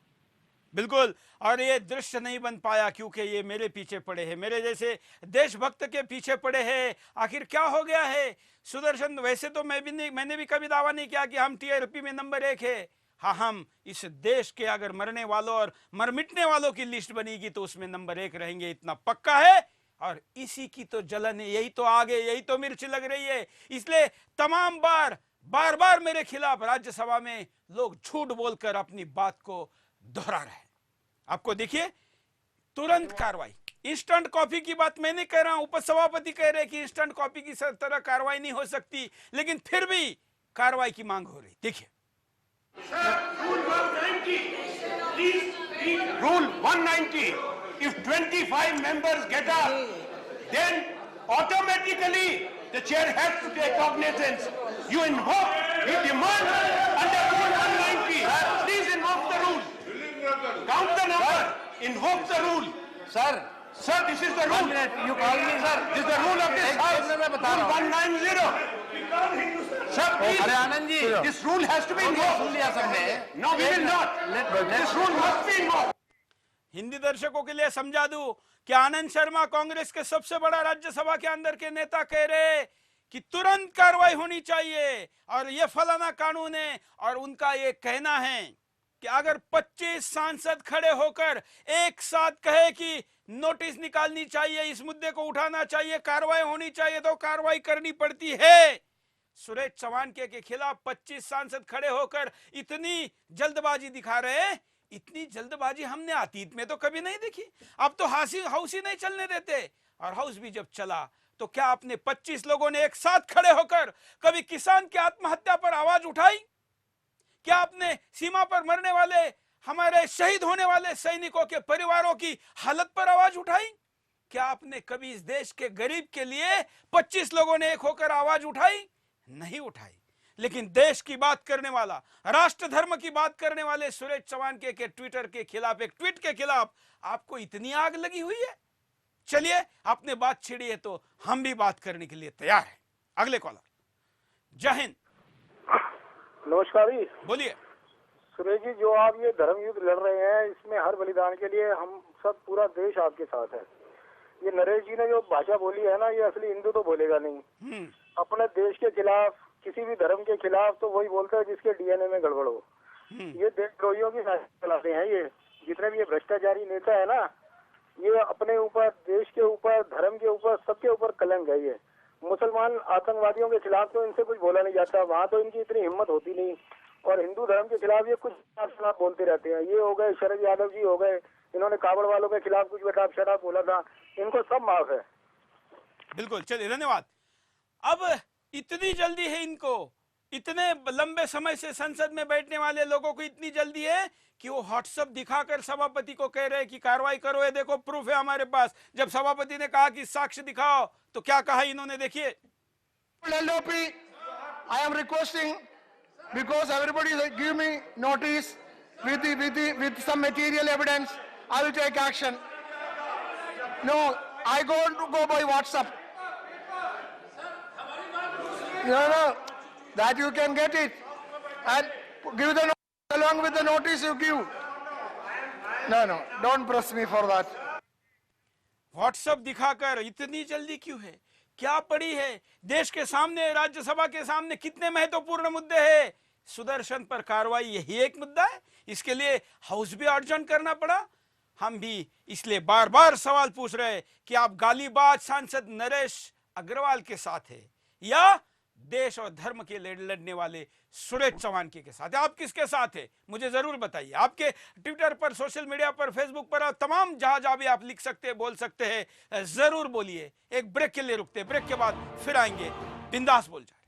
बिल्कुल, और ये दृश्य नहीं बन पाया क्योंकि ये मेरे पीछे पड़े हैं, मेरे जैसे देशभक्त के पीछे पड़े हैं। आखिर क्या हो गया है सुदर्शन? वैसे तो मैंने भी कभी दावा नहीं किया कि हम टीआरपी में नंबर 1 है। हाँ, हम इस देश के अगर मरने वालों और मर मिटने वालों की लिस्ट बनेगी तो उसमें नंबर 1 रहेंगे, इतना पक्का है। और इसी की तो जलन है, यही तो आगे, यही तो मिर्च लग रही है। इसलिए तमाम बार बार मेरे खिलाफ राज्यसभा में लोग झूठ बोलकर अपनी बात को दोहरा रहे हैं। आपको देखिए, तुरंत कार्रवाई। इंस्टेंट कॉपी की बात मैं नहीं कह रहा हूं, उपसभापति कह रहे हैं कि इंस्टेंट कॉपी की तरह कार्रवाई नहीं हो सकती, लेकिन फिर भी कार्रवाई की मांग हो रही। देखिए, Rule 190. If 25 members get up, then automatically the chair has to take cognizance. You invoke, you demand under Rule 190. Please invoke the rule. Count the number. Invoke the rule. Sir, this is the rule. You call me, sir. This is the rule of this house. Rule 190. Sir, please. अरे Anand ji, This rule has to be invoked. सुन लिया सबने। No, we will not. This rule must be invoked. Hindi दर्शकों के लिए समझा दूं कि आनंद शर्मा कांग्रेस के सबसे बड़ा राज्यसभा के अंदर के नेता कह रहे कि तुरंत कार्रवाई होनी चाहिए और ये फलाना कानून है। और उनका ये कहना है कि अगर 25 सांसद खड़े होकर एक साथ कहे कि नोटिस निकालनी चाहिए, इस मुद्दे को उठाना चाहिए, कार्रवाई होनी चाहिए, तो कार्रवाई करनी पड़ती है। सुरेश चौहान के खिलाफ 25 सांसद खड़े होकर इतनी जल्दबाजी दिखा रहे हैं। इतनी जल्दबाजी हमने अतीत में तो कभी नहीं देखी। अब तो हाउस ही नहीं चलने देते, और हाउस भी जब चला तो क्या आपने 25 लोगों ने एक साथ खड़े होकर कभी किसान की आत्महत्या पर आवाज उठाई? क्या आपने सीमा पर मरने वाले, हमारे शहीद होने वाले सैनिकों के परिवारों की हालत पर आवाज उठाई? क्या आपने कभी इस देश के गरीब के लिए 25 लोगों ने एक होकर आवाज उठाई? नहीं उठाई। लेकिन देश की बात करने वाला, राष्ट्र धर्म की बात करने वाले सुरेश चौहान के ट्विटर के खिलाफ, एक ट्वीट के खिलाफ आपको इतनी आग लगी हुई है। चलिए, आपने बात छिड़ी है तो हम भी बात करने के लिए तैयार हैं। अगले कॉलर। जय हिंद। नमस्कार जी। बोलिए। सुरेश जी, जो आप ये धर्म युद्ध लड़ रहे हैं, इसमें हर बलिदान के लिए हम सब, पूरा देश आपके साथ है। ये नरेश जी ने जो भाषा बोली है ना, ये असली हिंदू तो बोलेगा नहीं। अपने देश के खिलाफ, किसी भी धर्म के खिलाफ तो वही बोलता है जिसके डीएनए में गड़बड़ हो। ये देशद्रोहियों की शासन चलाते हैं। ये जितने भी ये भ्रष्टाचारी नेता है ना, ये अपने ऊपर, देश के ऊपर, धर्म के ऊपर, सबके ऊपर कलंक है। ये मुसलमान आतंकवादियों के खिलाफ तो इनसे कुछ बोला नहीं जाता, वहाँ तो इनकी इतनी हिम्मत होती नहीं। और हिंदू धर्म के खिलाफ ये कुछ खिलाफ बोलते रहते हैं। ये हो गए शरद यादव जी, हो गए, इन्होंने कावड़ वालों के खिलाफ कुछ बेटा शराब बोला था, इनको सब माफ है। बिल्कुल, चलिए, धन्यवाद। अब इतनी जल्दी है इनको, इतने लंबे समय से संसद में बैठने वाले लोगों को इतनी जल्दी है कि वो व्हाट्सएप दिखाकर सभापति को कह रहे हैं कि कार्रवाई करो, ये देखो प्रूफ है हमारे पास। जब सभापति ने कहा कि साक्ष्य दिखाओ, तो क्या कहा इन्होंने, देखिए। LLP, I am requesting, because everybody give me notice with some material evidence, I will take action. No, I go by WhatsApp. No, that you can get it and give the notice along with the notice you give. No, don't press me for that. WhatsApp दिखाकर इतनी जल्दी क्यों है? क्या पड़ी है? देश के सामने, राज्यसभा के सामने कितने महत्वपूर्ण मुद्दे हैं। सुदर्शन पर कार्रवाई यही एक मुद्दा है, इसके लिए हाउस भी अर्जन करना पड़ा। हम भी इसलिए बार बार सवाल पूछ रहे हैं कि आप गालीबाज सांसद नरेश अग्रवाल के साथ है या देश और धर्म के लड़ने वाले सुरेश चौहान के साथ है? आप किसके साथ है, मुझे जरूर बताइए। आपके ट्विटर पर, सोशल मीडिया पर, फेसबुक पर, तमाम जहां भी आप लिख सकते हैं, बोल सकते हैं, जरूर बोलिए। एक ब्रेक के लिए रुकते हैं, ब्रेक के बाद फिर आएंगे। बिंदास बोल जाए।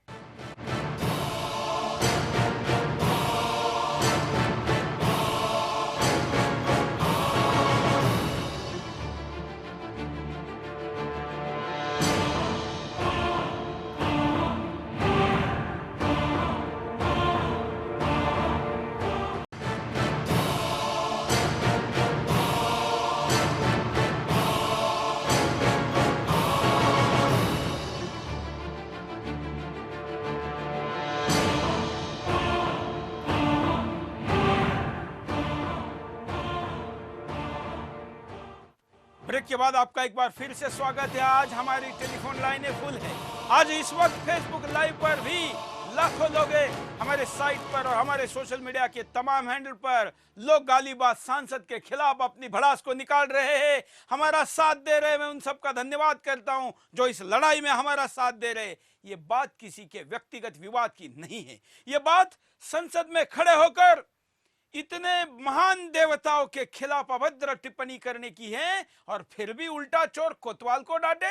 ब्रेक के बाद आपका एक बार फिर से स्वागत है। आज हमारी टेलीफोन लाइनें फुल है। आज इस वक्त फेसबुक लाइव पर भी लाखों लोग हैं। हमारे साइट पर और हमारे सोशल मीडिया के तमाम हैंडल पर लोग गालीबाज सांसद के खिलाफ अपनी भड़ास को निकाल रहे हैं, हमारा साथ दे रहे हैं। मैं उन सबका धन्यवाद करता हूं जो इस लड़ाई में हमारा साथ दे रहे हैं। ये बात किसी के व्यक्तिगत विवाद की नहीं है, ये बात संसद में खड़े होकर इतने महान देवताओं के खिलाफ अभद्र टिप्पणी करने की है और फिर भी उल्टा चोर कोतवाल को डांटे।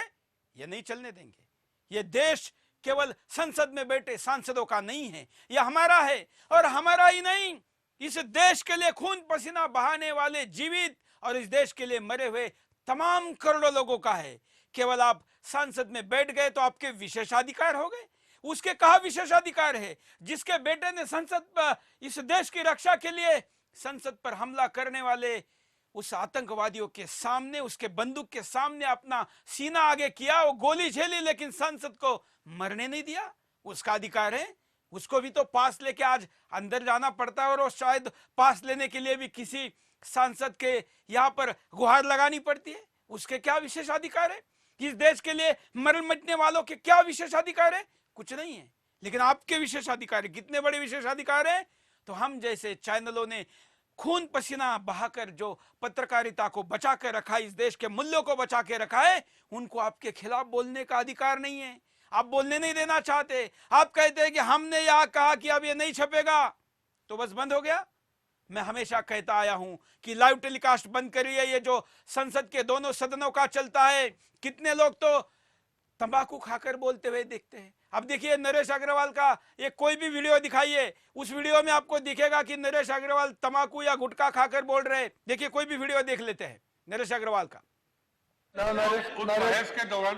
ये नहीं चलने देंगे। ये देश केवल संसद में बैठे सांसदों का नहीं है, यह हमारा है। और हमारा ही नहीं, इस देश के लिए खून पसीना बहाने वाले जीवित और इस देश के लिए मरे हुए तमाम करोड़ों लोगों का है। केवल आप संसद में बैठ गए तो आपके विशेषाधिकार हो गए। उसके कहा विशेषाधिकार है? जिसके बेटे ने संसद इस देश की रक्षा के लिए संसद पर हमला करने वाले उस आतंकवादियों के सामने, उसके बंदूक के सामने अपना सीना आगे किया, वो गोली झेली लेकिन संसद को मरने नहीं दिया, उसका अधिकार है। उसको भी तो पास लेके आज अंदर जाना पड़ता है और वो शायद पास लेने के लिए भी किसी सांसद के यहाँ पर गुहार लगानी पड़ती है। उसके क्या विशेषाधिकार है? इस देश के लिए मर मिटने वालों के क्या विशेषाधिकार है? कुछ नहीं है। लेकिन आपके विशेषाधिकार है। कितने बड़े विशेषाधिकार है? तो हम जैसे चैनलों ने खून पसीना बहाकर जो पत्रकारिता को बचा के रखा, इस देश के मूल्यों को बचा के रखा है, उनको आपके खिलाफ बोलने का अधिकार नहीं है। आप बोलने नहीं देना चाहते। आप कहते हैं कि हमने यह कहा कि अब ये नहीं छपेगा तो बस बंद हो गया। मैं हमेशा कहता आया हूं कि लाइव टेलीकास्ट बंद करिए। ये जो संसद के दोनों सदनों का चलता है, कितने लोग तो तंबाकू खाकर बोलते हुए देखते हैं। अब देखिए नरेश अग्रवाल का एक कोई भी वीडियो दिखाइए, उस वीडियो में आपको दिखेगा कि नरेश अग्रवाल तंबाकू या गुटखा खाकर बोल रहे हैं। देखिए कोई भी वीडियो देख लेते हैं नरेश अग्रवाल का। उस बहस के दौरान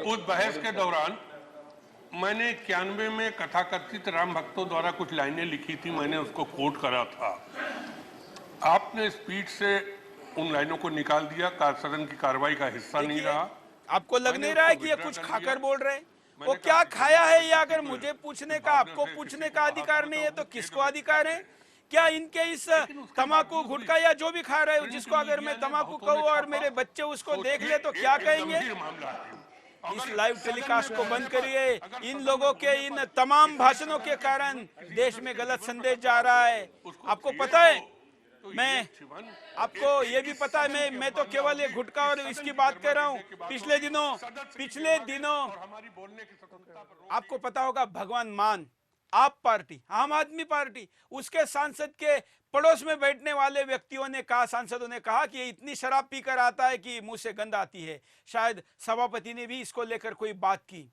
उस बहस के दौरान मैंने 91 में कथाकथित राम भक्तों द्वारा कुछ लाइनें लिखी थी, मैंने उसको कोट करा था। आपने स्पीड से उन लाइनों को निकाल दिया, सदन की कार्रवाई का हिस्सा नहीं रहा। आपको लग नहीं रहा है कि ये कुछ खाकर बोल रहे हैं? वो क्या खाया है ये अगर मुझे पूछने का, आपको पूछने का अधिकार नहीं है तो किसको अधिकार है? क्या इनके इस तंबाकू गुटखा या जो भी खा रहे हो, जिसको अगर मैं तंबाकू कहूँ और मेरे बच्चे उसको देख ले तो क्या कहेंगे? इस लाइव टेलीकास्ट को बंद करिए। इन लोगों के इन तमाम भाषणों के कारण देश में गलत संदेश जा रहा है। आपको पता है, मैं आपको ये भी पता है, मैं तो केवल ये गुटखा और इसकी बात कर रहा हूँ। पिछले दिनों आपको पता होगा भगवान मान, आप पार्टी, आम आदमी पार्टी, उसके सांसद के पड़ोस में बैठने वाले व्यक्तियों ने कहा, सांसदों ने कहा कि ये इतनी शराब पीकर आता है कि मुंह से गंध आती है। शायद सभापति ने भी इसको लेकर कोई बात की।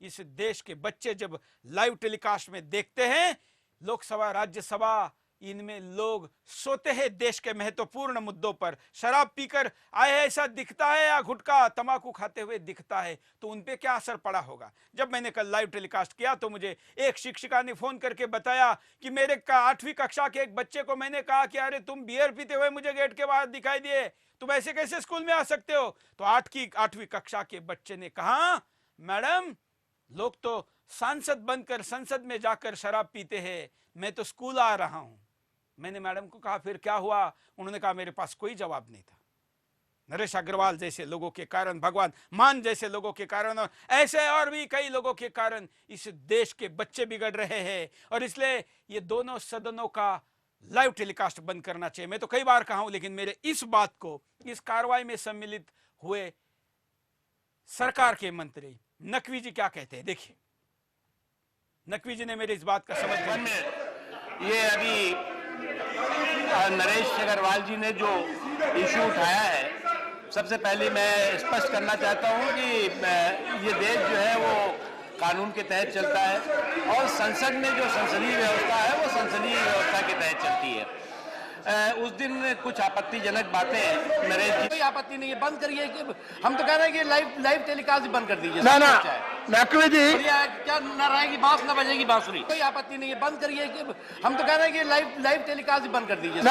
इस देश के बच्चे जब लाइव टेलीकास्ट में देखते हैं, लोकसभा राज्यसभा इनमें लोग सोते हैं देश के महत्वपूर्ण मुद्दों पर, शराब पीकर आए ऐसा दिखता है या गुटखा तंबाकू खाते हुए दिखता है, तो उन पे क्या असर पड़ा होगा? जब मैंने कल लाइव टेलीकास्ट किया तो मुझे एक शिक्षिका ने फोन करके बताया कि मेरे 8वीं कक्षा के एक बच्चे को मैंने कहा कि अरे तुम बियर पीते हुए मुझे गेट के बाहर दिखाई दिए, तुम ऐसे कैसे स्कूल में आ सकते हो? तो 8वीं कक्षा के बच्चे ने कहा, मैडम लोग तो सांसद बनकर संसद में जाकर शराब पीते हैं, मैं तो स्कूल आ रहा हूं। मैंने मैडम को कहा फिर क्या हुआ? उन्होंने कहा मेरे पास कोई जवाब नहीं था। नरेश अग्रवाल जैसे लोगों के कारण, भगवान मान जैसे लोगों के कारण और ऐसे और भी कई लोगों के कारण इस देश के बच्चे बिगड़ रहे हैं। और इसलिए ये दोनों सदनों का लाइव टेलीकास्ट बंद करना चाहिए। मैं तो कई बार कहा हूं, लेकिन मेरे इस बात को इस कार्रवाई में सम्मिलित हुए सरकार के मंत्री नकवी जी क्या कहते हैं, देखिए। नकवी जी ने मेरे इस बात का समर्थन किया। ये अभी नरेश अग्रवाल जी ने जो इशू उठाया है, सबसे पहले मैं स्पष्ट करना चाहता हूं कि ये देश जो है वो कानून के तहत चलता है और संसद में जो संसदीय व्यवस्था है वो संसदीय व्यवस्था के तहत चलती है। उस दिन कुछ आपत्तिजनक बातें नरेश जी, कोई आपत्ति नहीं है, बंद करिए। हम तो कह रहे हैं कि लाइव टेलीकास्ट बंद कर दीजिए। ना नकवी जी, क्या न रहेगी बांस न बजेगी बांसुरी, कोई आपत्ति नहीं है, बंद करिए। हम तो कह रहे हैं कि लाइव टेलीकास्ट बंद कर दीजिए।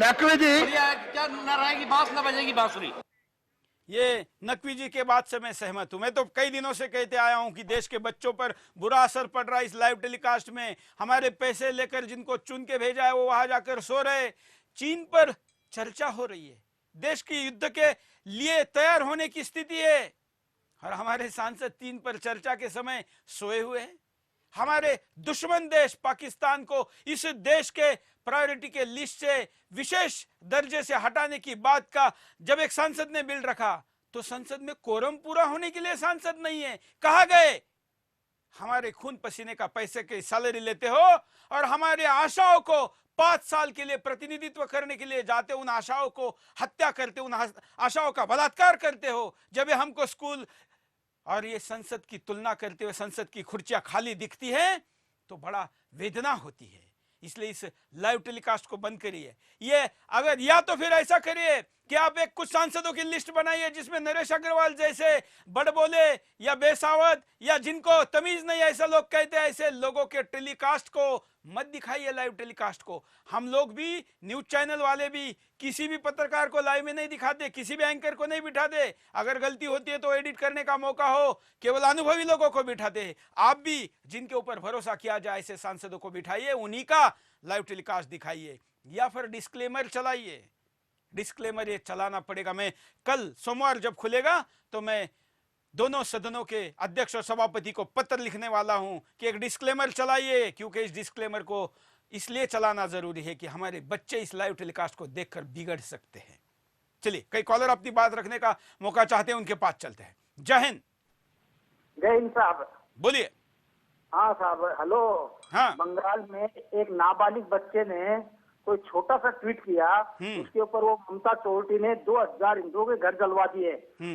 नकवी जी, क्या न रहेगी बांस न बजेगी बांसुरी। ये नकवी जी के बात से मैं सहमत हूं। मैं तो कई दिनों से कहते आया हूं कि देश के बच्चों पर बुरा असर पड़ रहा है इस लाइव टेलीकास्ट में। हमारे पैसे लेकर जिनको चुन के भेजा है वो वहां जाकर सो रहे। चीन पर चर्चा हो रही है, देश की युद्ध के लिए तैयार होने की स्थिति है और हमारे सांसद चीन पर चर्चा के समय सोए हुए हैं। हमारे दुश्मन देश पाकिस्तान को इस देश के प्रायोरिटी के लिस्ट से विशेष दर्जे से हटाने की बात का जब एक सांसद ने बिल रखा तो संसद में कोरम पूरा होने के लिए सांसद नहीं है। कहां गए? हमारे खून पसीने का पैसे की सैलरी लेते हो और हमारे आशाओं को 5 साल के लिए प्रतिनिधित्व करने के लिए जाते, उन आशाओं को हत्या करते, उन आशाओं का बलात्कार करते हो। जब हमको स्कूल और ये संसद की तुलना करते हुए संसद की कुर्सियां खाली दिखती है तो बड़ा वेदना होती है। इसलिए इस लाइव टेलीकास्ट को बंद करिए। ये अगर या तो फिर ऐसा करिए कि आप एक कुछ सांसदों की लिस्ट बनाइए जिसमें नरेश अग्रवाल जैसे बड़बोले या बेसावत या जिनको तमीज नहीं ऐसा लोग कहते हैं, ऐसे लोगों के टेलीकास्ट को मत दिखाइए, लाइव टेलीकास्ट को। हम लोग भी, न्यूज चैनल वाले भी, किसी भी पत्रकार को लाइव में नहीं दिखाते, किसी भी एंकर को नहीं बिठाते। अगर गलती होती है तो एडिट करने का मौका हो, केवल अनुभवी लोगों को बिठाते। आप भी जिनके ऊपर भरोसा किया जाए ऐसे सांसदों को बिठाइए, उन्हीं का लाइव टेलीकास्ट दिखाइए, या फिर डिस्क्लेमर चलाइए। डिस्क्लेमर ये चलाना पड़ेगा। मैं कल सोमवार जब खुलेगा तो मैं दोनों सदनों के अध्यक्ष और सभापति को पत्र लिखने वाला हूं कि एक डिस्क्लेमर चलाइए, क्योंकि इस डिस्क्लेमर को इसलिए चलाना जरूरी है कि हमारे बच्चे इस लाइव टेलीकास्ट को देखकर बिगड़ सकते हैं। चलिए, कई कॉलर अपनी बात रखने का मौका चाहते हैं, उनके पास चलते हैं। जय हिंद। जय हिंद साहब। बोलिए। हाँ साहब, हेलो। हाँ। बंगाल में एक नाबालिग बच्चे ने कोई छोटा सा ट्वीट किया, उसके ऊपर वो ममता चौधरी ने 2000 हिंदुओं के घर जलवा दिए।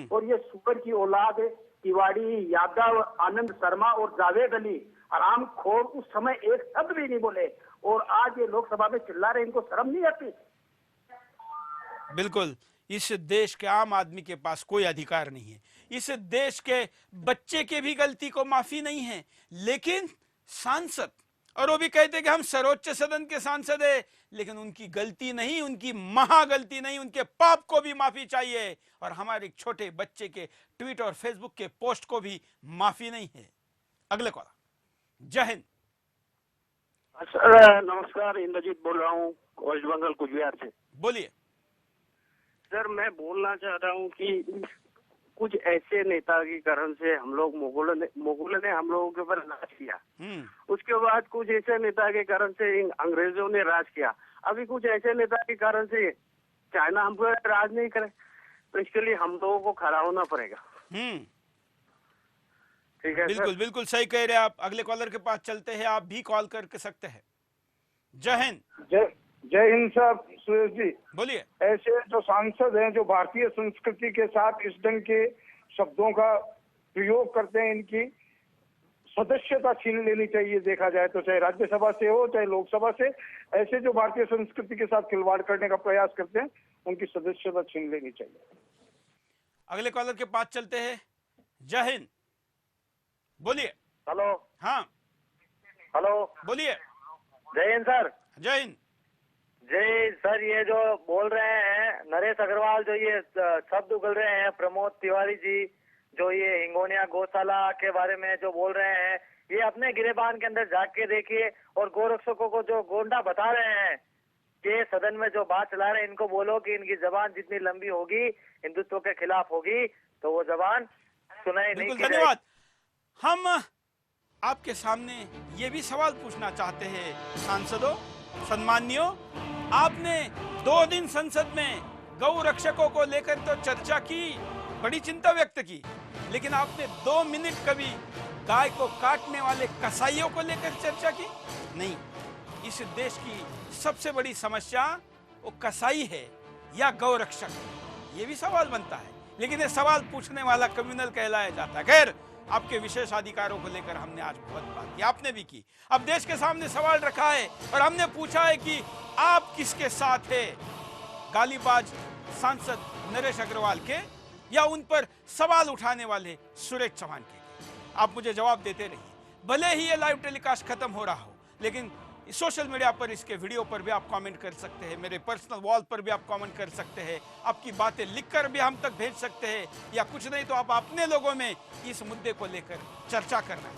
और ये सुपर की औलाद तिवाड़ी, यादव, आनंद शर्मा और जावेद अली आराम खोर उस समय एक शब्द भी नहीं बोले, और आज ये लोकसभा में चिल्ला रहे, इनको शर्म नहीं आती? बिल्कुल, इस देश के आम आदमी के पास कोई अधिकार नहीं है। इस देश के बच्चे के भी गलती को माफी नहीं है, लेकिन सांसद, और वो भी कहते हैं कि हम सर्वोच्च सदन के सांसद है, लेकिन उनकी गलती नहीं, उनकी महागलती नहीं, उनके पाप को भी माफी चाहिए। और हमारे एक छोटे बच्चे के ट्वीट और फेसबुक के पोस्ट को भी माफी नहीं है। अगले कॉल। जय हिंद। सर नमस्कार, इंद्रजीत बोल रहा हूँ वेस्ट बंगाल कुचबिहार से। बोलिए। सर मैं बोलना चाह रहा हूँ कि कुछ ऐसे नेता के कारण से हम लोग मुगलों ने हम लोगों के ऊपर राज किया, उसके बाद कुछ ऐसे नेता के कारण से अंग्रेजों ने राज किया, अभी कुछ ऐसे नेता के कारण से चाइना हम पर राज नहीं करे, तो इसके लिए हम लोगों को खड़ा होना पड़ेगा। ठीक है। बिल्कुल बिल्कुल सही कह रहे हैं आप। अगले कॉलर के पास चलते हैं, आप भी कॉल कर सकते हैं। जय हिंद। जय हिंद साहब। सुरेश जी बोलिए। ऐसे जो सांसद हैं जो भारतीय संस्कृति के साथ इस ढंग के शब्दों का प्रयोग करते हैं, इनकी सदस्यता छीन लेनी चाहिए। देखा जाए तो चाहे राज्यसभा से हो चाहे लोकसभा से, ऐसे जो भारतीय संस्कृति के साथ खिलवाड़ करने का प्रयास करते हैं उनकी सदस्यता छीन लेनी चाहिए। अगले कॉलर के पास चलते हैं। जय हिंद। बोलिए। हेलो। हाँ हेलो। बोलिए। जय हिंद सर। जय हिंद। जय सर, ये जो बोल रहे हैं नरेश अग्रवाल, जो ये शब्द उगल रहे हैं, प्रमोद तिवारी जी जो ये हिंगोनिया गौशाला के बारे में जो बोल रहे हैं, ये अपने गिरेबान के अंदर झांक के देखिए। और गोरक्षकों को जो गोंडा बता रहे हैं कि सदन में जो बात चला रहे हैं, इनको बोलो कि इनकी जबान जितनी लंबी होगी हिंदुत्व के खिलाफ होगी तो वो जबान सुनाई नहीं। धन्यवाद। हम आपके सामने ये भी सवाल पूछना चाहते हैं सांसदों, सम्मानियों, आपने 2 दिन संसद में गौ रक्षकों को लेकर तो चर्चा की, बड़ी चिंता व्यक्त की, लेकिन आपने 2 मिनट कभी गाय को काटने वाले कसाईयों को लेकर चर्चा की नहीं। इस देश की सबसे बड़ी समस्या वो कसाई है या गौ रक्षक, ये भी सवाल बनता है, लेकिन ये सवाल पूछने वाला कम्युनल कहलाया जाता है। खैर, आपके विशेष अधिकारों को लेकर हमने आज बहुत बात की, आपने भी की। अब देश के सामने सवाल रखा है और हमने पूछा है कि आप किसके साथ है, गालीबाज सांसद नरेश अग्रवाल के या उन पर सवाल उठाने वाले सुरेश चौहान के? आप मुझे जवाब देते रहिए। भले ही ये लाइव टेलीकास्ट खत्म हो रहा हो, लेकिन सोशल मीडिया पर इसके वीडियो पर भी आप कमेंट कर सकते हैं, मेरे पर्सनल वॉल पर भी आप कमेंट कर सकते हैं, आपकी बातें लिखकर भी हम तक भेज सकते हैं, या कुछ नहीं तो आप अपने लोगों में इस मुद्दे को लेकर चर्चा करना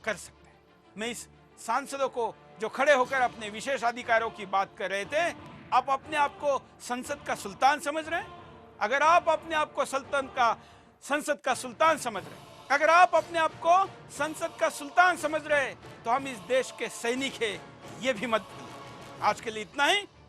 कर सकते हैं। मैं इस सांसदों को जो खड़े होकर अपने विशेष अधिकारों की बात कर रहे थे, आप अपने आप को संसद का सुल्तान समझ रहे हैं? अगर आप अपने आप को संसद का सुल्तान समझ रहे हैं, अगर आप अपने आप को संसद का सुल्तान समझ रहे हैं, तो हम इस देश के सैनिक हैं, ये भी मत भूलिए। आज के लिए इतना ही।